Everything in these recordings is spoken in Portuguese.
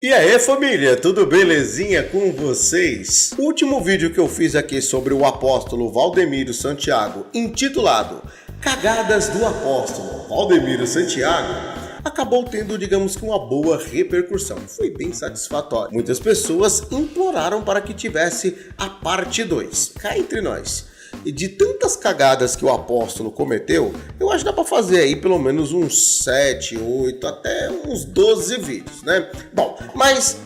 E aí família, tudo belezinha com vocês? O último vídeo que eu fiz aqui sobre o apóstolo Valdemiro Santiago, intitulado Cagadas do Apóstolo Valdemiro Santiago, acabou tendo, digamos que uma boa repercussão, foi bem satisfatório. Muitas pessoas imploraram para que tivesse a parte 2, cá entre nós. E de tantas cagadas que o apóstolo cometeu, eu acho que dá para fazer aí pelo menos uns 7, 8, até uns 12 vídeos, né? Bom, mas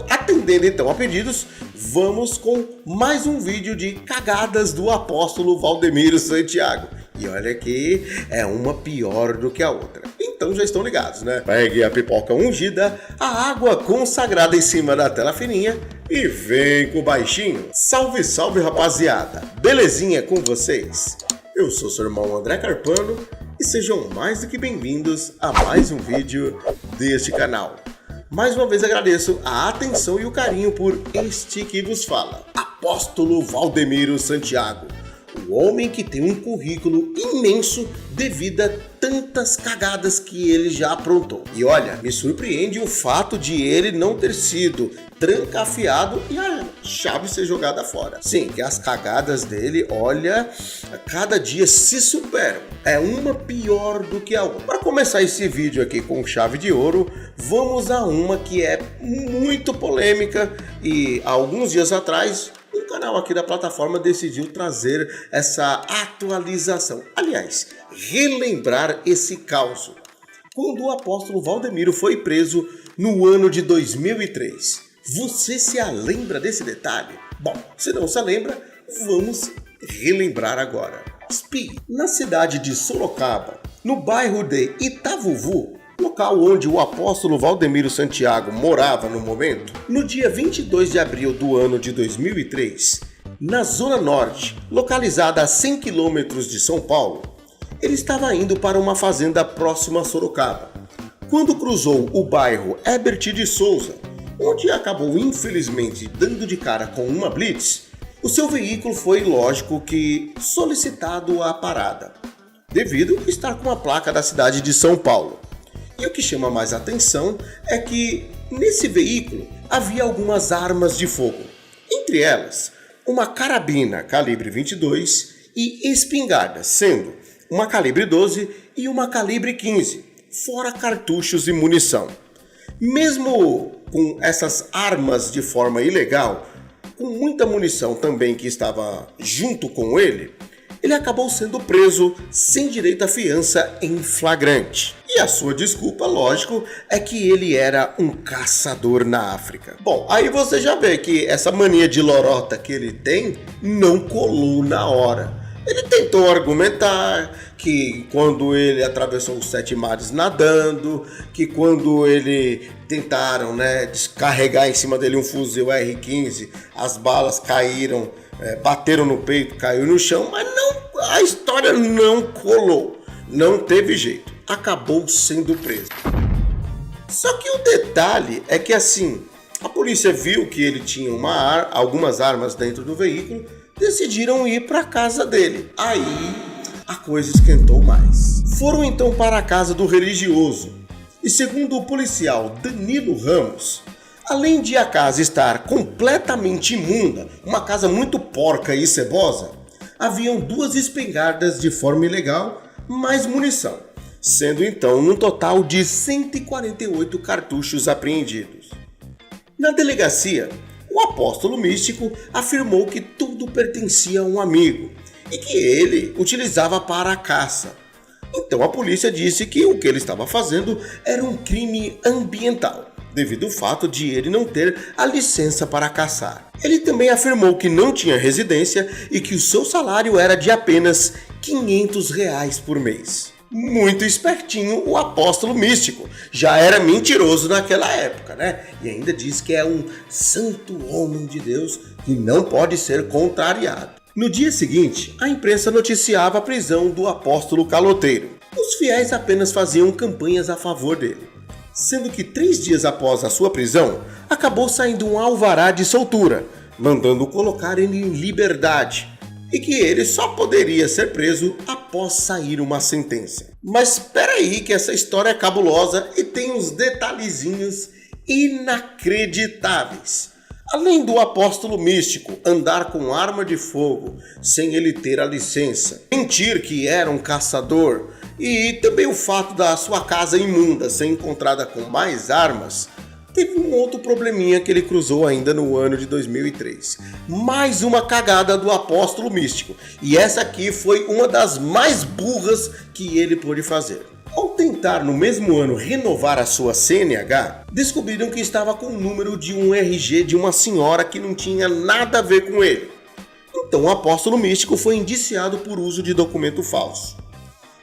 atendendo então a pedidos, vamos com mais um vídeo de cagadas do apóstolo Valdemiro Santiago. E olha que é uma pior do que a outra. Então já estão ligados, né? Pegue a pipoca ungida, a água consagrada em cima da tela fininha e vem com o baixinho. Salve, salve rapaziada! Belezinha com vocês? Eu sou seu irmão André Carpano e sejam mais do que bem-vindos a mais um vídeo deste canal. Mais uma vez agradeço a atenção e o carinho por este que vos fala, Apóstolo Valdemiro Santiago. O homem que tem um currículo imenso devido a tantas cagadas que ele já aprontou. E olha, me surpreende o fato de ele não ter sido trancafiado e a chave ser jogada fora. Sim, que as cagadas dele, olha, a cada dia se superam. É uma pior do que a outra. Para começar esse vídeo aqui com chave de ouro, vamos a uma que é muito polêmica e há alguns dias atrás o canal aqui da plataforma decidiu trazer essa atualização. Aliás, relembrar esse caos. Quando o apóstolo Valdemiro foi preso no ano de 2003. Você se lembra desse detalhe? Bom, se não se lembra, vamos relembrar agora. Speed, na cidade de Sorocaba, no bairro de Itavuvu, local onde o apóstolo Valdemiro Santiago morava no momento, no dia 22 de abril do ano de 2003, na Zona Norte, localizada a 100 quilômetros de São Paulo, ele estava indo para uma fazenda próxima a Sorocaba, quando cruzou o bairro Herbert de Souza, onde acabou infelizmente dando de cara com uma blitz. O seu veículo foi, lógico que, solicitado à parada, devido a estar com a placa da cidade de São Paulo. E o que chama mais atenção é que nesse veículo havia algumas armas de fogo, entre elas uma carabina calibre 22 e espingardas, sendo uma calibre 12 e uma calibre 15, fora cartuchos e munição. Mesmo com essas armas de forma ilegal, com muita munição também que estava junto com ele acabou sendo preso sem direito à fiança em flagrante. E a sua desculpa, lógico, é que ele era um caçador na África. Bom, aí você já vê que essa mania de lorota que ele tem não colou na hora. Ele tentou argumentar que quando ele atravessou os 7 mares nadando, que quando ele tentaram descarregar em cima dele um fuzil R15, as balas caíram, bateram no peito, caiu no chão, mas não, a história não colou, não teve jeito, acabou sendo preso. Só que o detalhe é que assim, a polícia viu que ele tinha algumas armas dentro do veículo, decidiram ir para a casa dele. Aí a coisa esquentou mais. Foram então para a casa do religioso e, segundo o policial Danilo Ramos, além de a casa estar completamente imunda, uma casa muito porca e cebosa, haviam 2 espingardas de forma ilegal, mais munição, sendo então um total de 148 cartuchos apreendidos. Na delegacia, o apóstolo místico afirmou que tudo pertencia a um amigo e que ele utilizava para a caça. Então a polícia disse que o que ele estava fazendo era um crime ambiental, devido ao fato de ele não ter a licença para caçar. Ele também afirmou que não tinha residência e que o seu salário era de apenas R$500 por mês. Muito espertinho o apóstolo místico, já era mentiroso naquela época, né? E ainda diz que é um santo homem de Deus que não pode ser contrariado. No dia seguinte, a imprensa noticiava a prisão do apóstolo caloteiro. Os fiéis apenas faziam campanhas a favor dele, sendo que 3 dias após a sua prisão, acabou saindo um alvará de soltura, mandando colocar ele em liberdade, e que ele só poderia ser preso após sair uma sentença. Mas espera aí que essa história é cabulosa e tem uns detalhezinhos inacreditáveis. Além do apóstolo místico andar com arma de fogo sem ele ter a licença, mentir que era um caçador e também o fato da sua casa imunda ser encontrada com mais armas, teve um outro probleminha que ele cruzou ainda no ano de 2003. Mais uma cagada do apóstolo místico. E essa aqui foi uma das mais burras que ele pôde fazer. Ao tentar no mesmo ano renovar a sua CNH, descobriram que estava com o número de um RG de uma senhora que não tinha nada a ver com ele. Então o apóstolo místico foi indiciado por uso de documento falso.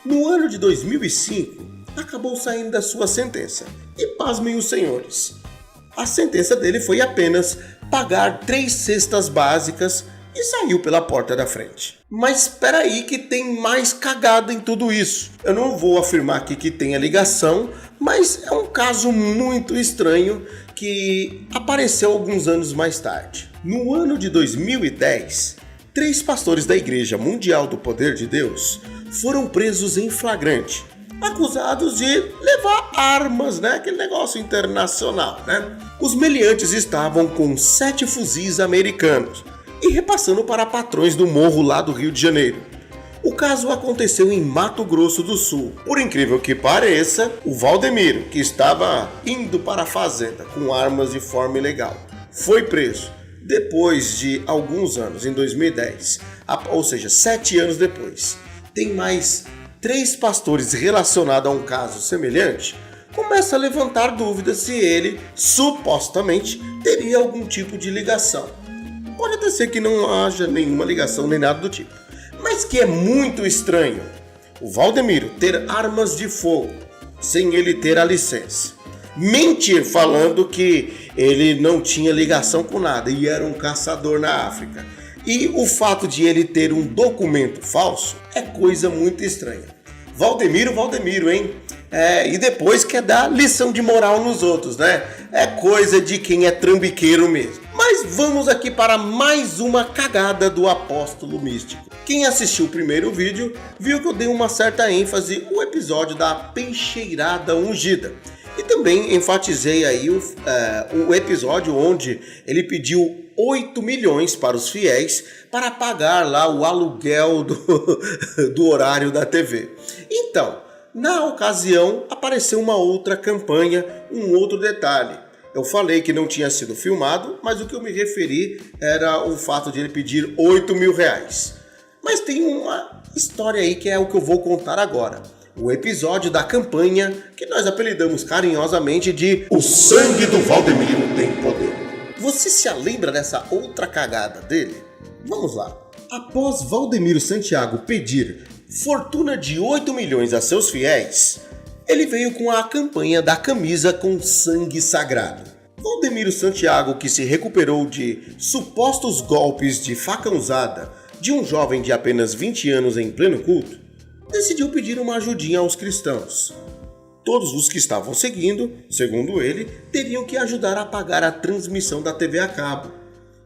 No ano de 2005, acabou saindo da sua sentença. E pasmem os senhores, a sentença dele foi apenas pagar 3 cestas básicas e saiu pela porta da frente. Mas espera aí que tem mais cagada em tudo isso. Eu não vou afirmar aqui que tenha ligação, mas é um caso muito estranho que apareceu alguns anos mais tarde. No ano de 2010, 3 pastores da Igreja Mundial do Poder de Deus foram presos em flagrante, acusados de levar armas, aquele negócio internacional, Os meliantes estavam com 7 fuzis americanos e repassando para patrões do morro lá do Rio de Janeiro. O caso aconteceu em Mato Grosso do Sul. Por incrível que pareça, o Valdemiro, que estava indo para a fazenda com armas de forma ilegal, foi preso depois de alguns anos, em 2010, ou seja, 7 anos depois. Tem mais 3 pastores relacionados a um caso semelhante, começa a levantar dúvidas se ele, supostamente, teria algum tipo de ligação. Pode até ser que não haja nenhuma ligação nem nada do tipo, mas que é muito estranho o Valdemiro ter armas de fogo sem ele ter a licença. Mentir falando que ele não tinha ligação com nada e era um caçador na África. E o fato de ele ter um documento falso é coisa muito estranha. Valdemiro, hein? E depois quer dar lição de moral nos outros, É coisa de quem é trambiqueiro mesmo. Mas vamos aqui para mais uma cagada do apóstolo místico. Quem assistiu o primeiro vídeo viu que eu dei uma certa ênfase no episódio da peixeirada ungida. E também enfatizei aí o episódio onde ele pediu 8 milhões para os fiéis para pagar lá o aluguel do horário da TV. Então, na ocasião, apareceu uma outra campanha, um outro detalhe. Eu falei que não tinha sido filmado, mas o que eu me referi era o fato de ele pedir 8 mil reais. Mas tem uma história aí que é o que eu vou contar agora. O episódio da campanha que nós apelidamos carinhosamente de O Sangue do Valdemiro Tem Poder. Você se lembra dessa outra cagada dele? Vamos lá. Após Valdemiro Santiago pedir fortuna de 8 milhões a seus fiéis, ele veio com a campanha da camisa com sangue sagrado. Valdemiro Santiago, que se recuperou de supostos golpes de facãozada de um jovem de apenas 20 anos em pleno culto, decidiu pedir uma ajudinha aos cristãos. Todos os que estavam seguindo, segundo ele, teriam que ajudar a pagar a transmissão da TV a cabo.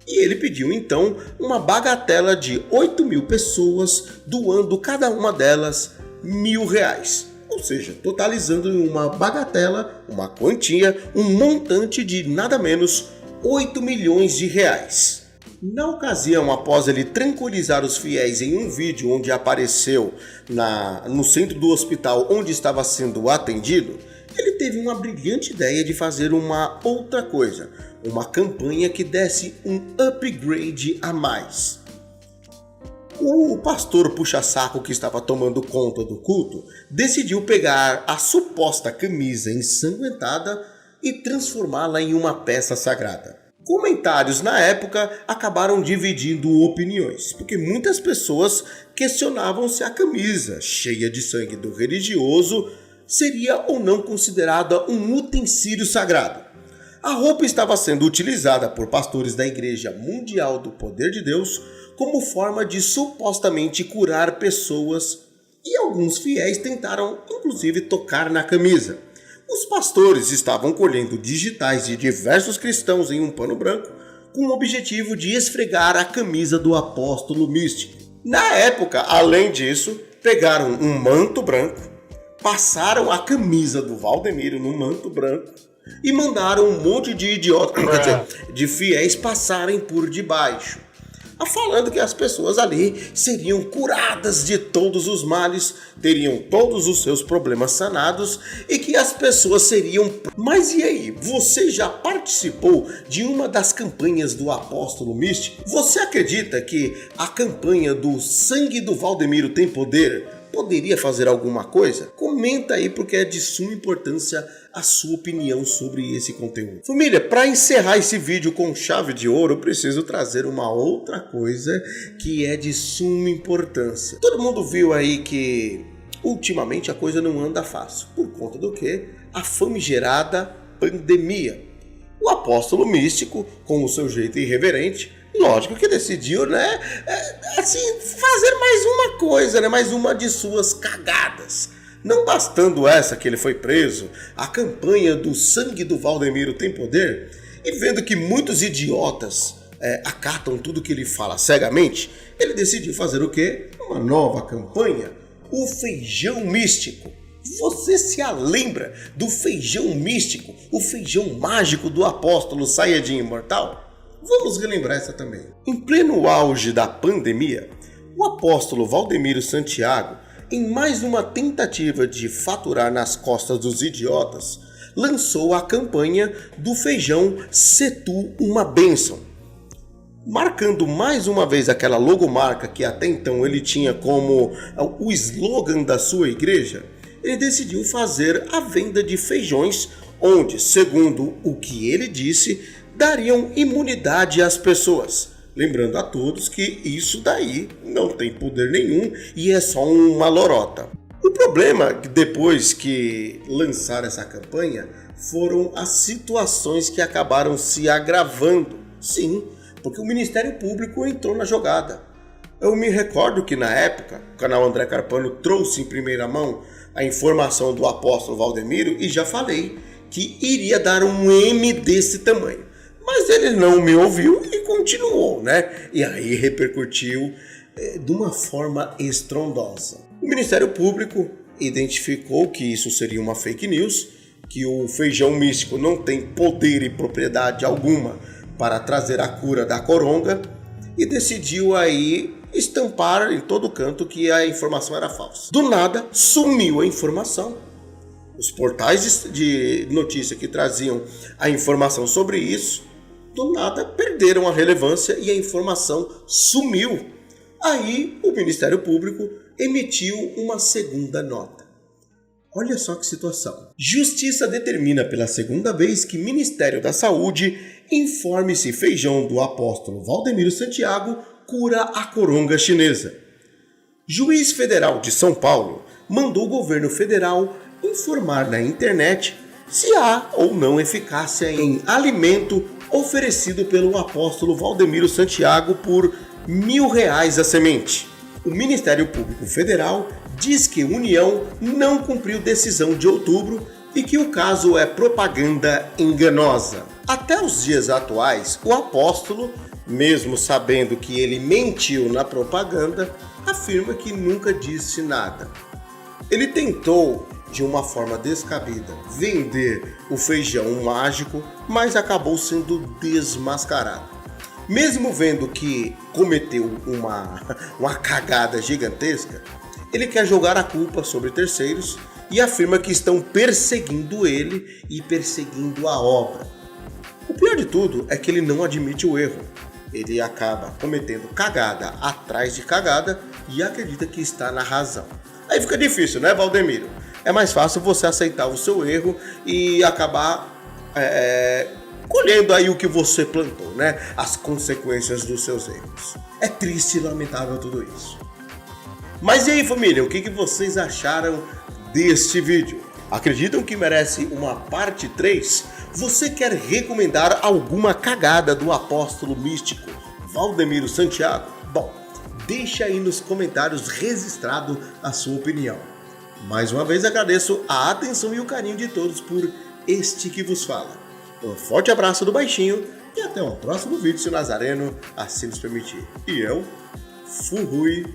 E ele pediu então uma bagatela de 8 mil pessoas, doando cada uma delas R$1.000. Ou seja, totalizando em uma bagatela, uma quantia, um montante de nada menos 8 milhões de reais. Na ocasião, após ele tranquilizar os fiéis em um vídeo onde apareceu no centro do hospital onde estava sendo atendido, ele teve uma brilhante ideia de fazer uma outra coisa, uma campanha que desse um upgrade a mais. O pastor puxa-saco que estava tomando conta do culto decidiu pegar a suposta camisa ensanguentada e transformá-la em uma peça sagrada. Comentários na época acabaram dividindo opiniões, porque muitas pessoas questionavam se a camisa, cheia de sangue do religioso, seria ou não considerada um utensílio sagrado. A roupa estava sendo utilizada por pastores da Igreja Mundial do Poder de Deus como forma de supostamente curar pessoas, e alguns fiéis tentaram inclusive tocar na camisa. Os pastores estavam colhendo digitais de diversos cristãos em um pano branco com o objetivo de esfregar a camisa do apóstolo místico. Na época, além disso, pegaram um manto branco, passaram a camisa do Valdemiro no manto branco e mandaram um monte de idiotas, quer dizer, de fiéis passarem por debaixo, falando que as pessoas ali seriam curadas de todos os males, teriam todos os seus problemas sanados e que as pessoas seriam... Mas e aí, você já participou de uma das campanhas do Apóstolo Místico? Você acredita que a campanha do Sangue do Valdemiro tem poder? Poderia fazer alguma coisa? Comenta aí, porque é de suma importância a sua opinião sobre esse conteúdo. Família, para encerrar esse vídeo com chave de ouro, eu preciso trazer uma outra coisa que é de suma importância. Todo mundo viu aí que ultimamente a coisa não anda fácil. Por conta do quê? A famigerada pandemia. O Apóstolo Místico, com o seu jeito irreverente, lógico que decidiu, né, assim, fazer mais uma coisa, né, mais uma de suas cagadas. Não bastando essa que ele foi preso, a campanha do Sangue do Valdemiro tem poder, e vendo que muitos idiotas acatam tudo que ele fala cegamente, ele decidiu fazer o quê? Uma nova campanha, o Feijão Místico. Você se lembra do feijão místico, o feijão mágico do apóstolo Saiyajin Imortal? Vamos relembrar essa também. Em pleno auge da pandemia, o apóstolo Valdemiro Santiago, em mais uma tentativa de faturar nas costas dos idiotas, lançou a campanha do feijão Se Tu Uma Bênção, marcando mais uma vez aquela logomarca que até então ele tinha como o slogan da sua igreja. Ele decidiu fazer a venda de feijões onde, segundo o que ele disse, dariam imunidade às pessoas. Lembrando a todos que isso daí não tem poder nenhum e é só uma lorota. O problema, depois que lançaram essa campanha, foram as situações que acabaram se agravando. Sim, porque o Ministério Público entrou na jogada. Eu me recordo que na época, o canal André Carpano trouxe em primeira mão a informação do apóstolo Valdemiro e já falei que iria dar um M desse tamanho. Mas ele não me ouviu e continuou, né? E aí repercutiu de uma forma estrondosa. O Ministério Público identificou que isso seria uma fake news, que o feijão místico não tem poder e propriedade alguma para trazer a cura da coronga e decidiu aí estampar em todo canto que a informação era falsa. Do nada, sumiu a informação. Os portais de notícia que traziam a informação sobre isso, do nada perderam a relevância e a informação sumiu. Aí o Ministério Público emitiu uma segunda nota. Olha só que situação. Justiça determina pela segunda vez que Ministério da Saúde informe se feijão do apóstolo Valdemiro Santiago cura a coronga chinesa. Juiz Federal de São Paulo mandou o governo federal informar na internet se há ou não eficácia em alimento oferecido pelo apóstolo Valdemiro Santiago por R$1.000 a semente. O Ministério Público Federal diz que a União não cumpriu decisão de outubro e que o caso é propaganda enganosa. Até os dias atuais, o apóstolo, mesmo sabendo que ele mentiu na propaganda, afirma que nunca disse nada. Ele tentou, de uma forma descabida, vender o feijão mágico, mas acabou sendo desmascarado. Mesmo vendo que cometeu uma cagada gigantesca, ele quer jogar a culpa sobre terceiros e afirma que estão perseguindo ele e perseguindo a obra. O pior de tudo é que ele não admite o erro. Ele acaba cometendo cagada atrás de cagada e acredita que está na razão. Aí fica difícil, né, Valdemiro? É mais fácil você aceitar o seu erro e acabar colhendo aí o que você plantou, né? As consequências dos seus erros. É triste e lamentável tudo isso. Mas e aí, família, o que vocês acharam deste vídeo? Acreditam que merece uma parte 3? Você quer recomendar alguma cagada do apóstolo místico Valdemiro Santiago? Bom, deixa aí nos comentários registrado a sua opinião. Mais uma vez agradeço a atenção e o carinho de todos por este que vos fala. Um forte abraço do Baixinho e até o próximo vídeo, se o Nazareno assim nos permitir. E eu fui.